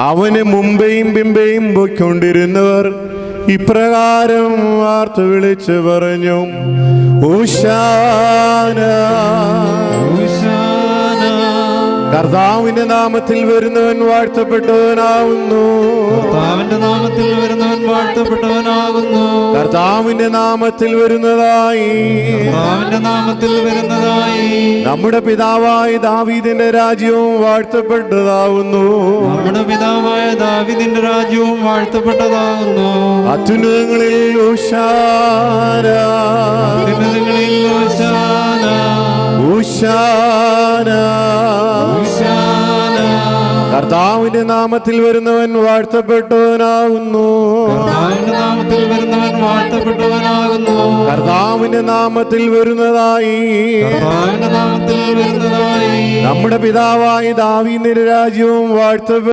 അവന് മുമ്പേയും പിമ്പേയും പൊയ്ക്കൊണ്ടിരുന്നവർ ഇപ്രകാരം വാർത്ത വിളിച്ചു പറഞ്ഞു, ഹോശാന, കർത്താവിന്റെ നാമത്തിൽ വരുന്നവൻ വാഴ്ത്തപ്പെട്ടവനാകുന്നു. കർത്താവിന്റെ നാമത്തിൽ വരുന്നവൻ വാഴ്ത്തപ്പെട്ടവനാകുന്നു. കർത്താവിന്റെ നാമത്തിൽ വരുന്നതായി നമ്മുടെ പിതാവായ ദാവീദിന്റെ രാജ്യവും വാഴ്ത്തപ്പെട്ടതാകുന്നു. നമ്മുടെ പിതാവായ ദാവീദിന്റെ രാജ്യവും വാഴ്ത്തപ്പെട്ടതാകുന്നു. അത്യുന്നതങ്ങളിൽ ഹോശാന, അത്യുന്നതങ്ങളിൽ ഹോശാന, ഹോശാന. കർത്താവിന്റെ നാമത്തിൽ വരുന്നവൻ വാഴ്ത്തപ്പെട്ടവനാകുന്നു. കർത്താവിന്റെ നാമത്തിൽ വരുന്നവൻ വാഴ്ത്തപ്പെട്ടവനാകുന്നു. കർത്താവിന്റെ നാമത്തിൽ വരുന്നതായി കർത്താവിന്റെ നാമത്തിൽ വരുന്നതായി നമ്മുടെ പിതാവായ ദാവീദിന്റെ രാജ്യവും വാഴ്ത്തപ്പെട്ട